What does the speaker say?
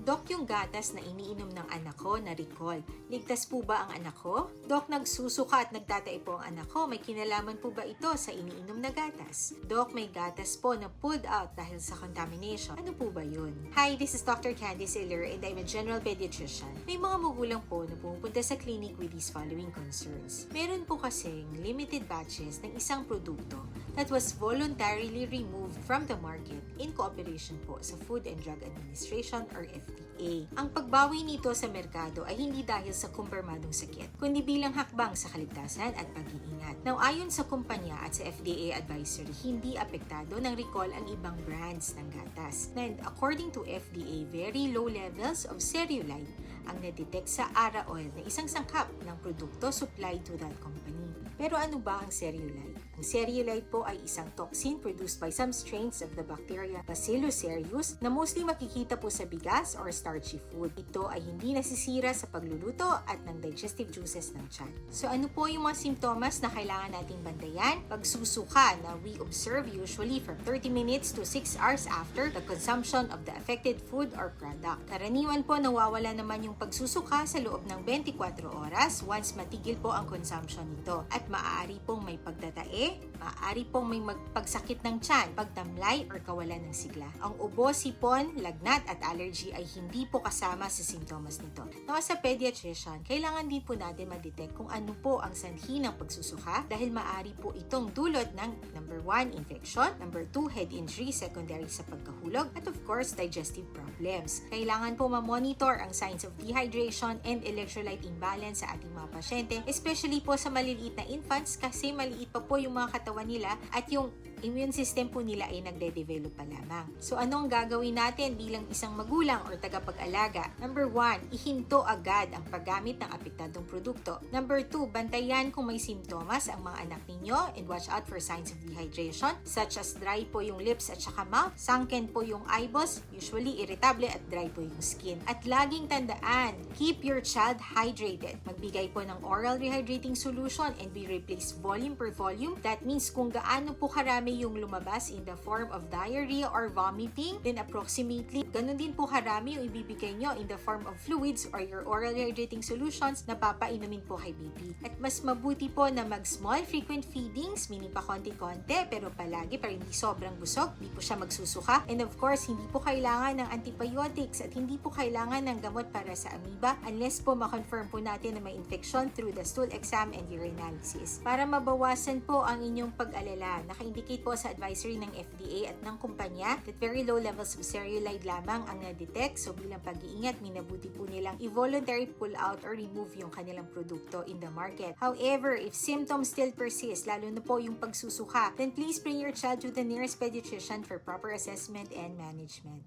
Dok, yung gatas na iniinom ng anak ko na recall, ligtas po ba ang anak ko? Dok, nagsusuka at nagtatay po ang anak ko, may kinalaman po ba ito sa iniinom na gatas? Dok, may gatas po na pulled out dahil sa contamination. Ano po ba yun? Hi, this is Dr. Candice Hiller and I'm a general pediatrician. May mga magulang po na pumupunta sa clinic with these following concerns. Meron po kasing limited batches ng isang produkto that was voluntarily removed from the market in cooperation po sa Food and Drug Administration or FDA. Ang pagbawi nito sa merkado ay hindi dahil sa kumpirmadong sakit, kundi bilang hakbang sa kaligtasan at pag-iingat. Now, ayon sa kumpanya at sa FDA advisory, hindi apektado ng recall ang ibang brands ng gatas. And according to FDA, very low levels of cereulide ang na-detect sa ARA oil na isang sangkap ng produkto supplied to that company. Pero ano ba ang cereulide? Ang cereulide po ay isang toxin produced by some strains of the bacteria Bacillus cereus na mostly makikita po sa bigas or starchy food. Ito ay hindi nasisira sa pagluluto at ng digestive juices ng tiyan. So ano po yung mga simptomas na kailangan nating bantayan? Pagsusuka na we observe usually from 30 minutes to 6 hours after the consumption of the affected food or product. Karaniwan po nawawala naman yung pagsusuka sa loob ng 24 oras once matigil po ang consumption nito. At maaari pong may pagtatae, maaari pong may pagsakit ng tiyan, pagtamlay or kawalan ng sigla. Ang ubo, sipon, lagnat at allergy ay hindi po kasama sa sintomas nito. Now, sa pediatrician, kailangan din po natin ma-detect kung ano po ang sanhi ng pagsusuka dahil maaari po itong dulot ng number 1, infection, number 2, head injury secondary sa pagkahulog, at of course, digestive problems. Kailangan po ma-monitor ang signs of dehydration and electrolyte imbalance sa ating mga pasyente, especially po sa maliliit na infants kasi maliit pa po yung mga katawan nila at yung immune system po nila ay nagde-develop pa lamang. So anong gagawin natin bilang isang magulang or tagapag-alaga? Number 1, ihinto agad ang paggamit ng apektadong produkto. Number 2, bantayan kung may simptomas ang mga anak ninyo and watch out for signs of dehydration such as dry po yung lips at saka mouth, sunken po yung eyeballs, usually irritable at dry po yung skin. At laging tandaan, keep your child hydrated. Magbigay po ng oral rehydrating solution and be replaced volume per volume. That means kung gaano po karami yung lumabas in the form of diarrhea or vomiting, then approximately ganun din po karami yung ibibigay nyo in the form of fluids or your oral rehydrating solutions na papainumin po kay baby. At mas mabuti po na mag-small frequent feedings, meaning pa konti-konti pero palagi para hindi sobrang busog, hindi po siya magsusuka. And of course, hindi po kailangan ng antibiotics at hindi po kailangan ng gamot para sa amoeba unless po ma-confirm po natin na may infection through the stool exam and urinalysis. Para mabawasan po ang inyong pag-alala, naka-indicate po sa advisory ng FDA at ng kumpanya that very low levels of cereulide lamang ang na-detect. So bilang pag-iingat, minabuti po nilang i-voluntary pull out or remove yung kanilang produkto in the market. However, if symptoms still persist, lalo na po yung pagsusuka, then please bring your child to the nearest pediatrician for proper assessment and management.